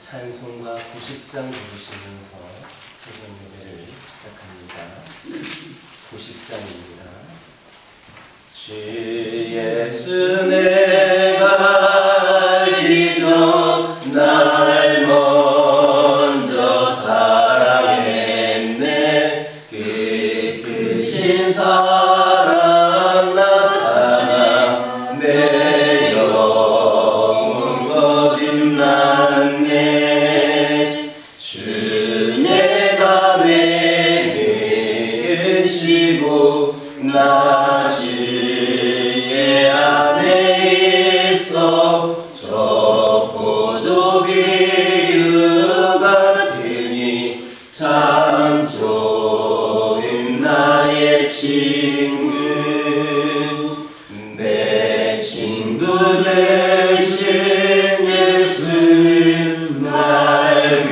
찬송가 90장 부르시면서 새벽 예배를 시작합니다. 90장입니다. 주 예수 내가 알기 전 날 먼저 사랑했네. 그 크신 사랑 나타나 내 영혼 거듭났네. 주 내 맘에 계시고 나 주의 안에 있어. 저 포도비유 같으니 참 좋은 나의 친구. 내 친구 되신 예수는 날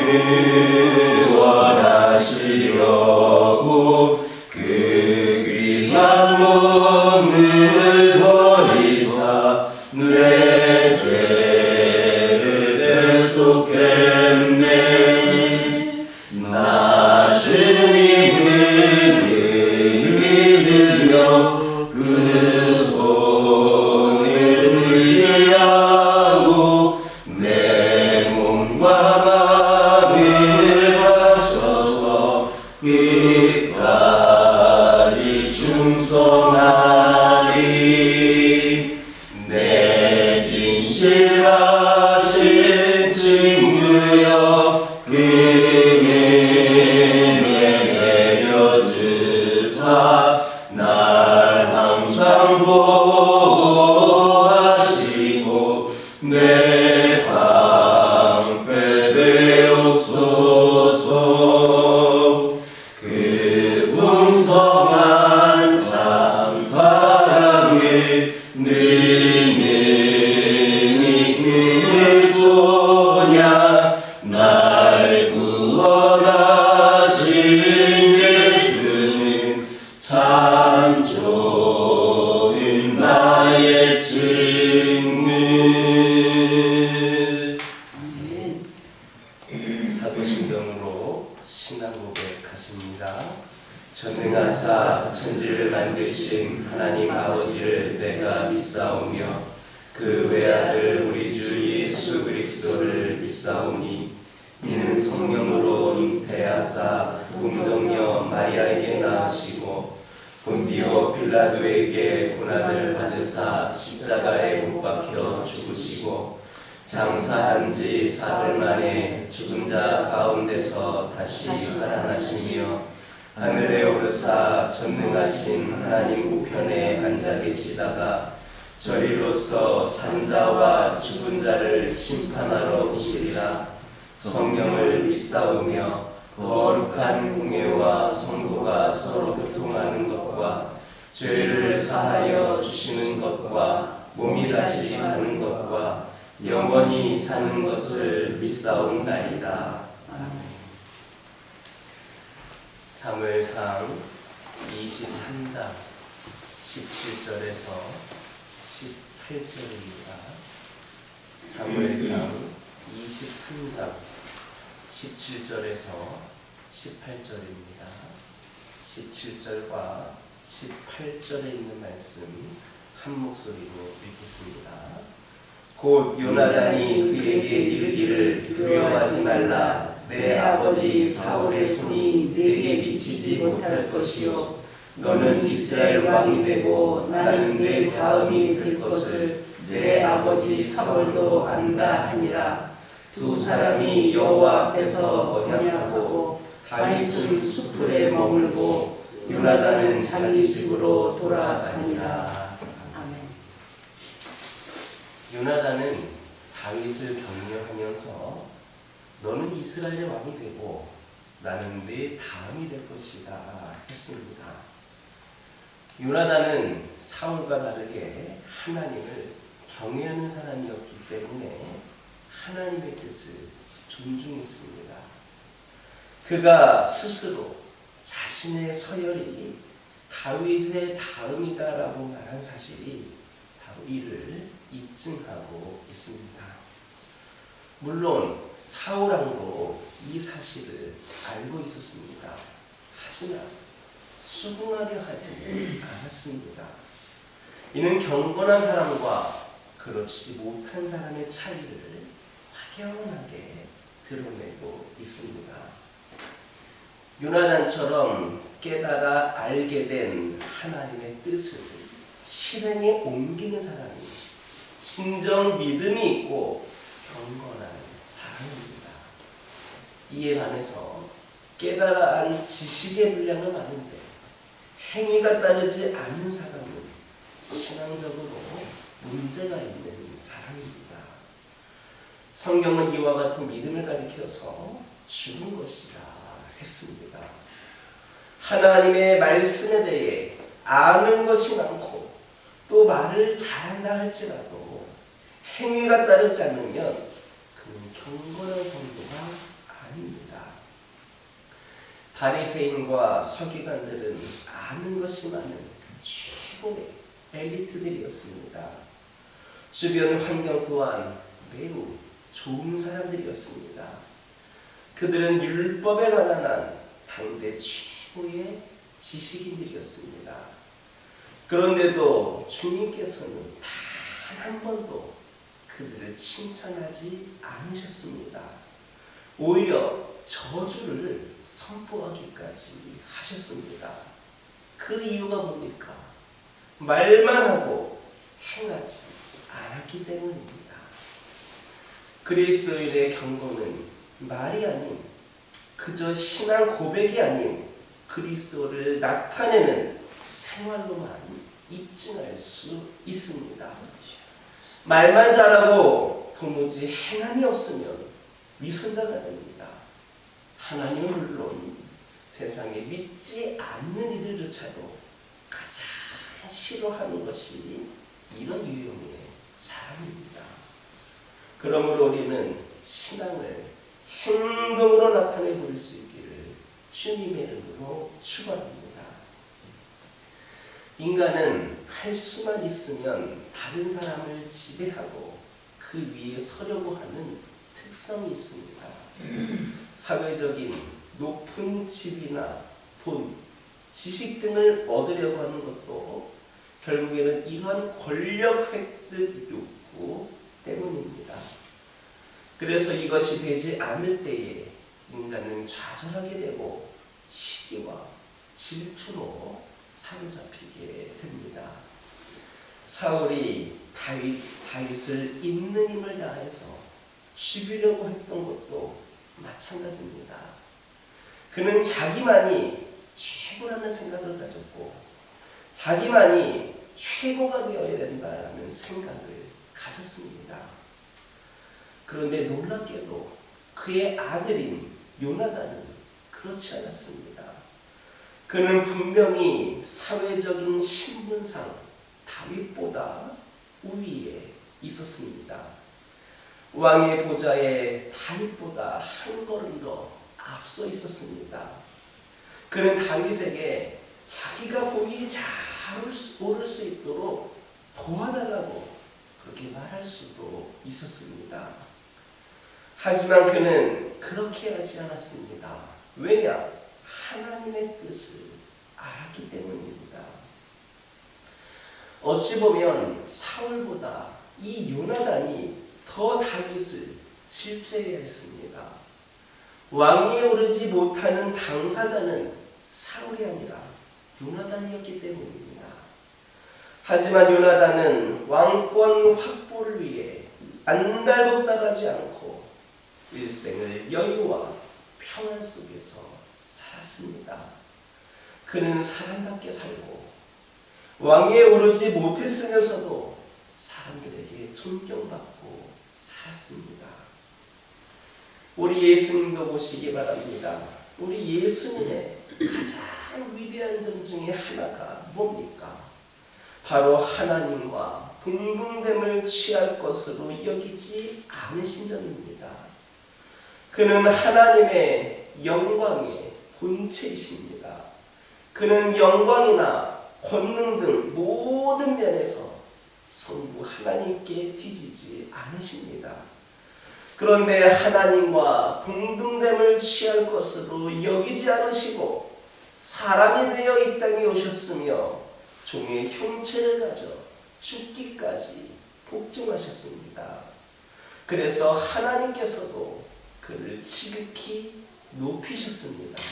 구원하시려고 그 귀한 몸을 버리사 내 죄를 대속했네. 나 주님을 믿으며 그 손을 의지하고 내 몸과 마음을 바쳐서 끝까지 충성하리. 내 진실하신 친구여 그에게 내려주사 날 항상 보호하시고 내 방패 되옵소서. 그 풍성한 참 사랑을 능히 그를 쏘냐. 날 구원하신 예수는 참 좋은 나의 친구. 사도신경으로 신앙 고백하십니다. 전능하사 천지를 만드신 하나님 아버지를 내가 믿사오며 그 외아들 우리 주 예수 그리스도를 믿사오니 이는 성령으로 잉태하사 동정녀 마리아에게 낳으시고 본디오 빌라도에게 고난을 받으사 십자가에 못 박혀 죽으시고 장사한 지 사흘 만에 죽은 자 가운데서 다시 살아나시며 하늘에 오르사 전능하신 하나님 우편에 앉아 계시다가 저리로서 산자와 죽은 자를 심판하러 오시리라. 성령을 믿사오며 거룩한 공예와 성도가 서로 교통하는 것과 죄를 사하여 주시는 것과 몸이 다시 사는 것과 영원히 사는 것을 믿사옵나이다. 사무엘상 23장 17절에서 18절입니다. 사무엘상 23장 17절에서 18절입니다. 17절과 18절에 있는 말씀 한 목소리로 읽겠습니다. 곧 요나단이 그에게 이르기를 두려워하지 말라. 내 아버지 사울의 손이 내게 미치지 못할 것이요 너는 이스라엘 왕이 되고 나는 내 다음이 될 것을 내 아버지 사울도 안다 하니라. 두 사람이 여호와 앞에서 언약하고 다윗은 수풀에 머물고 요나단은 자기 집으로 돌아가니라. 아멘. 요나단은 다윗을 격려하면서 너는 이스라엘의 왕이 되고 나는 네 다음이 될 것이다 했습니다. 요나단은 사울과 다르게 하나님을 경외하는 사람이었기 때문에 하나님의 뜻을 존중했습니다. 그가 스스로 자신의 서열이 다윗의 다음이다라고 말한 사실이 바로 이를 입증하고 있습니다. 물론 사울 왕도 이 사실을 알고 있었습니다. 하지만 수긍하려 하지 않았습니다. 이는 경건한 사람과 그렇지 못한 사람의 차이를 확연하게 드러내고 있습니다. 요나단처럼 깨달아 알게 된 하나님의 뜻을 실행에 옮기는 사람이 진정 믿음이 있고 경건한 사람입니다. 이에 반해서 깨달아 안 지식의 분량은 많은데 행위가 따르지 않는 사람은 신앙적으로 문제가 있는 사람입니다. 성경은 이와 같은 믿음을 가리켜서 죽은 것이라 했습니다. 하나님의 말씀에 대해 아는 것이 많고 또 말을 잘한다 할지라도 행위가 따르지 않으면 그는 경건한 성도가 아닙니다. 바리새인과 서기관들은 아는 것이 많은 최고의 엘리트들이었습니다. 주변 환경 또한 매우 좋은 사람들이었습니다. 그들은 율법에 관한 한 당대 최고의 지식인들이었습니다. 그런데도 주님께서는 단 한 번도 그들을 칭찬하지 않으셨습니다. 오히려 저주를 선포하기까지 하셨습니다. 그 이유가 뭡니까? 말만 하고 행하지 않았기 때문입니다. 그리스도인의 경고는 말이 아닌 그저 신앙 고백이 아닌 그리스도를 나타내는 생활로만 입증할 수 있습니다. 말만 잘하고 도무지 행함이 없으면 위선자가 됩니다. 하나님은 물론 세상에 믿지 않는 이들조차도 가장 싫어하는 것이 이런 유형의 사람입니다. 그러므로 우리는 신앙을 행동으로 나타내 보일 수 있기를 주님의 이름으로 축원합니다. 인간은 할 수만 있으면 다른 사람을 지배하고 그 위에 서려고 하는 특성이 있습니다. 사회적인 높은 지위나 돈, 지식 등을 얻으려고 하는 것도 결국에는 이러한 권력 획득 욕구 때문입니다. 그래서 이것이 되지 않을 때에 인간은 좌절하게 되고 시기와 질투로 사로잡히게 됩니다. 사울이 다윗을 있는 힘을 다해서 죽이려고 했던 것도 마찬가지입니다. 그는 자기만이 최고라는 생각을 가졌고 자기만이 최고가 되어야 된다는 생각을 가졌습니다. 그런데 놀랍게도 그의 아들인 요나단은 그렇지 않았습니다. 그는 분명히 사회적인 신분상 다윗보다 우위에 있었습니다. 왕의 보좌에 다윗보다 한 걸음 더 앞서 있었습니다. 그는 다윗에게 자기가 보위 잘 오를 수 있도록 도와달라고 그렇게 말할 수도 있었습니다. 하지만 그는 그렇게 하지 않았습니다. 왜냐? 하나님의 뜻을 알았기 때문입니다. 어찌 보면 사울보다 이 요나단이 더 다윗을 질투해야 했습니다. 왕위에 오르지 못하는 당사자는 사울이 아니라 요나단이었기 때문입니다. 하지만 요나단은 왕권 확보를 위해 안달복달하지 않고 일생을 여유와 평안 속에서 살았습니다. 그는 사람답게 살고 왕위에 오르지 못했으면서도 사람들에게 존경받고 살았습니다. 우리 예수님도 보시기 바랍니다. 우리 예수님의 가장 위대한 점 중에 하나가 뭡니까? 바로 하나님과 동등됨을 취할 것으로 여기지 않으신 점입니다. 그는 하나님의 영광의 본체이십니다. 그는 영광이나 권능 등 모든 면에서 함께 뒤지지 않으십니다. 그런데 하나님과 동등됨을 취할 것으로 여기지 않으시고 사람이 되어 이 땅에 오셨으며 종의 형체를 가져 죽기까지 복종하셨습니다. 그래서 하나님께서도 그를 지극히 높이셨습니다.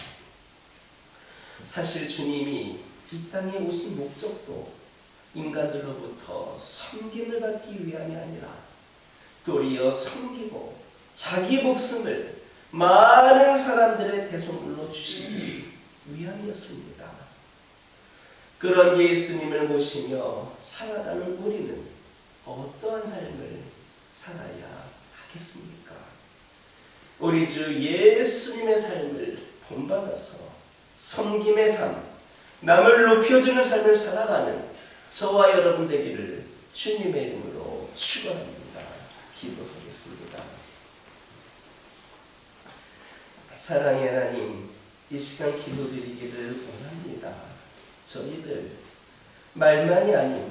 사실 주님이 이 땅에 오신 목적도 인간들로부터 섬김을 받기 위함이 아니라 도리어 섬기고 자기 목숨을 많은 사람들의 대속물로 주시기 위함이었습니다. 그런 예수님을 모시며 살아가는 우리는 어떠한 삶을 살아야 하겠습니까? 우리 주 예수님의 삶을 본받아서 섬김의 삶, 남을 높여주는 삶을 살아가는 저와 여러분 되기를 주님의 이름으로 축원합니다. 기도하겠습니다. 사랑의 하나님, 이 시간 기도드리기를 원합니다. 저희들 말만이 아닌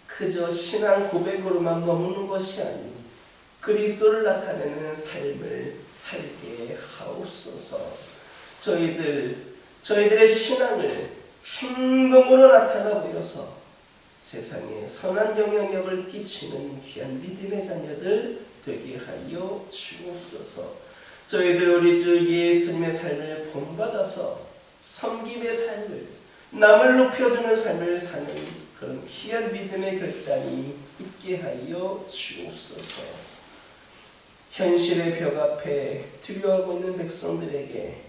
그저 신앙 고백으로만 머무는 것이 아닌 그리스도를 나타내는 삶을 살게 하옵소서. 저희들의 신앙을 행동으로 나타나 보여서 세상에 선한 영향력을 끼치는 귀한 믿음의 자녀들 되게 하여 주옵소서. 저희들 우리 주 예수님의 삶을 본받아서 섬김의 삶을, 남을 높여주는 삶을 사는 그런 귀한 믿음의 결단이 있게 하여 주옵소서. 현실의 벽 앞에 두려워하고 있는 백성들에게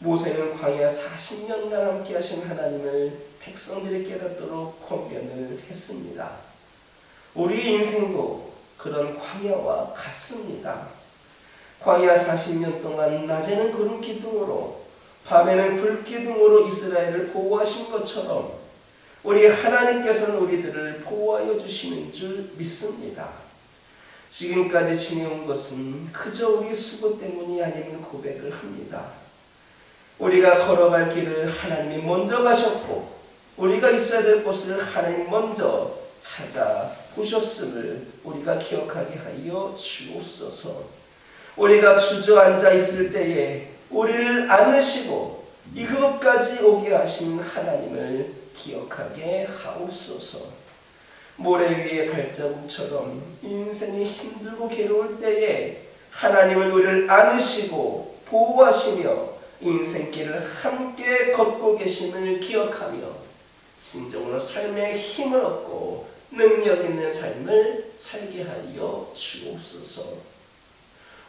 모세는 광야 40년간 함께 하신 하나님을 백성들이 깨닫도록 권면을 했습니다. 우리 인생도 그런 광야와 같습니다. 광야 40년 동안 낮에는 구름 기둥으로 밤에는 불 기둥으로 이스라엘을 보호하신 것처럼 우리 하나님께서는 우리들을 보호하여 주시는 줄 믿습니다. 지금까지 지내온 것은 그저 우리 수고 때문이 아닌 고백을 합니다. 우리가 걸어갈 길을 하나님이 먼저 가셨고 우리가 있어야 될 곳을 하나님 먼저 찾아보셨음을 우리가 기억하게 하여 주옵소서. 우리가 주저앉아 있을 때에 우리를 안으시고 이곳까지 오게 하신 하나님을 기억하게 하옵소서. 모래 위의 발자국처럼 인생이 힘들고 괴로울 때에 하나님은 우리를 안으시고 보호하시며 인생길을 함께 걷고 계심을 기억하며 진정으로 삶의 힘을 얻고 능력 있는 삶을 살게 하여 주옵소서.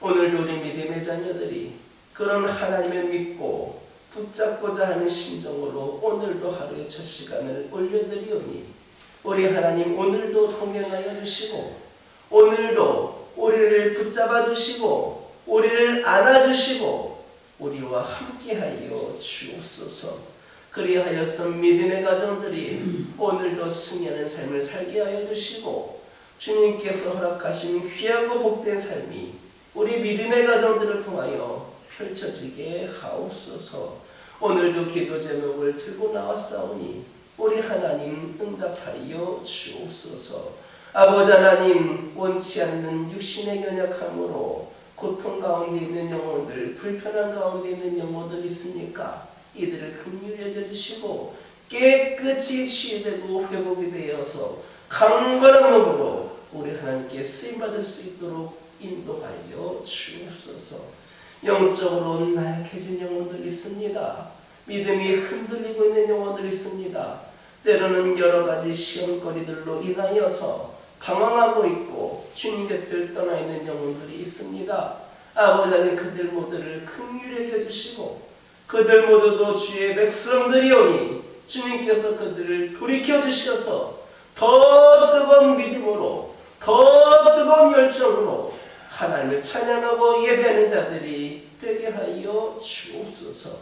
오늘도 우리 믿음의 자녀들이 그런 하나님을 믿고 붙잡고자 하는 심정으로 오늘도 하루의 첫 시간을 올려드리오니 우리 하나님 오늘도 동행하여 주시고 오늘도 우리를 붙잡아 주시고 우리를 안아주시고 우리와 함께하여 주옵소서. 그리하여서 믿음의 가정들이 오늘도 승리하는 삶을 살게 하여 주시고 주님께서 허락하신 귀하고 복된 삶이 우리 믿음의 가정들을 통하여 펼쳐지게 하옵소서. 오늘도 기도 제목을 들고 나왔사오니 우리 하나님 응답하여 주옵소서. 아버지 하나님, 원치 않는 육신의 연약함으로 고통 가운데 있는 영혼들, 불편한 가운데 있는 영혼들 있으니까 이들을 긍휼히 여겨주시고 깨끗이 치유되고 회복이 되어서 강건한 몸으로 우리 하나님께 쓰임받을 수 있도록 인도하여 주옵소서. 영적으로 나약해진 영혼들 있습니다. 믿음이 흔들리고 있는 영혼들 있습니다. 때로는 여러 가지 시험거리들로 인하여서 방황하고 있고 주님 곁을 떠나 있는 영혼들이 있습니다. 아버지 하나님, 그들 모두를 긍휼히 여겨주시고 그들 모두도 주의 백성들이오니 주님께서 그들을 돌이켜 주셔서 더 뜨거운 믿음으로 더 뜨거운 열정으로 하나님을 찬양하고 예배하는 자들이 되게 하여 주옵소서.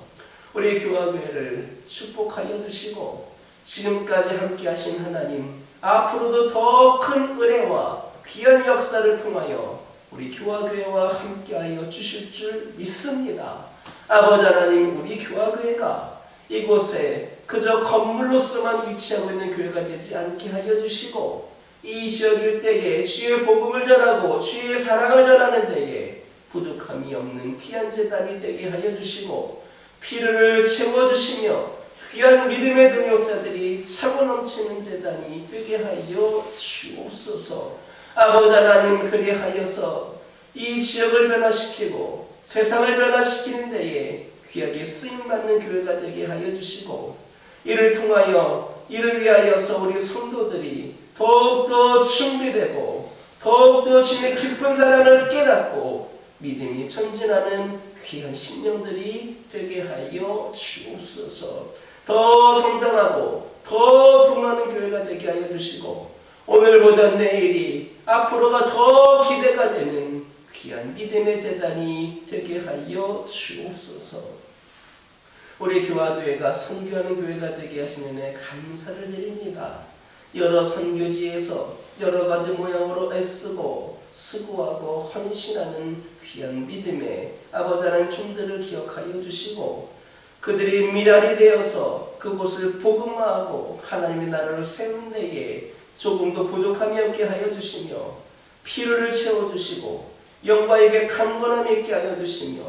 우리 교화교회를 축복하여 주시고 지금까지 함께 하신 하나님, 앞으로도 더 큰 은혜와 귀한 역사를 통하여 우리 교화교회와 함께하여 주실 줄 믿습니다. 아버지 하나님, 우리 교화교회가 이곳에 그저 건물로서만 위치하고 있는 교회가 되지 않게 하여 주시고 이 시절일 때에 주의 복음을 전하고 주의 사랑을 전하는 데에 부족함이 없는 귀한 제단이 되게 하여 주시고 피를 채워주시며 귀한 믿음의 동역자들이 차고 넘치는 제단이 되게 하여 주옵소서. 아버지 하나님, 그리하여서 이 지역을 변화시키고 세상을 변화시키는 데에 귀하게 쓰임받는 교회가 되게 하여 주시고 이를 통하여 이를 위하여서 우리 성도들이 더욱더 준비되고 더욱더 주님의 깊은 사랑을 깨닫고 믿음이 전진하는 귀한 심령들이 되게 하여 주옵소서. 더 성장하고 더 부흥하는 교회가 되게 하여 주시고 오늘보다 내일이 앞으로가 더 기대가 되는 귀한 믿음의 제단이 되게 하여 주옵소서. 우리 교화교회가 선교하는 교회가 되게 하시는 데 감사를 드립니다. 여러 선교지에서 여러 가지 모양으로 애쓰고 수고하고 헌신하는 귀한 믿음의 아버지 하나님 종들을 기억하여 주시고 그들이 미랄이 되어서 그곳을 복음화하고 하나님의 나라를 세운 데에 조금도 부족함이 없게 하여 주시며 필요를 채워주시고 영광에게 강건함이 있게 하여 주시며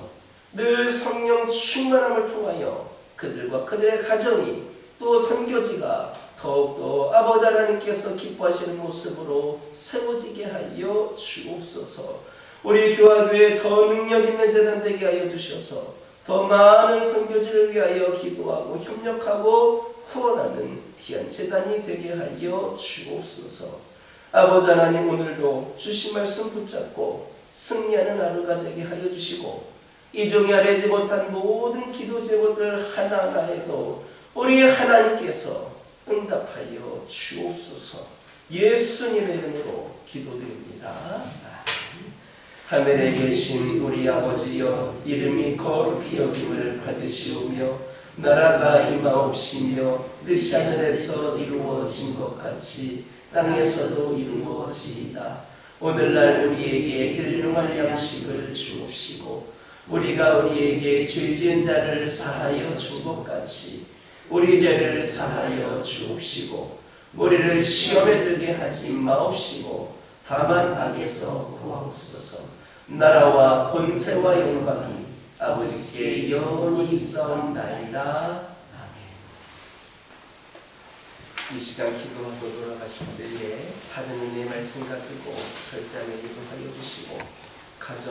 늘 성령 충만함을 통하여 그들과 그들의 가정이 또 선교지가 더욱더 아버지 하나님께서 기뻐하시는 모습으로 세워지게 하여 주옵소서. 우리 교화교회에 더 능력 있는 재단 되게 하여 주셔서 더 많은 선교지를 위하여 기도하고 협력하고 후원하는 귀한 재단이 되게 하여 주옵소서. 아버지 하나님, 오늘도 주신 말씀 붙잡고 승리하는 하루가 되게 하여 주시고 이 종이 아뢰지 못한 모든 기도 제목들 하나하나에도 우리 하나님께서 응답하여 주옵소서. 예수님의 이름으로 기도드립니다. 하늘에 계신 우리 아버지여, 이름이 거룩히 여김을 받으시오며 나라가 임하옵시며 뜻이 하늘에서 이루어진 것 같이 땅에서도 이루어지이다. 오늘날 우리에게 일용할 양식을 주옵시고 우리가 우리에게 죄 지은 자를 사하여 준 것 같이 우리 죄를 사하여 주옵시고 우리를 시험에 들게 하지 마옵시고 다만 악에서 구하옵소서. 나라와 권세와 영광이 아버지께 영원히 있사옵나이다. 아멘. 이 시간 기도하고 돌아가실 때에 받은 은혜의 말씀 가지고 결단에 기도하여 주시고 가정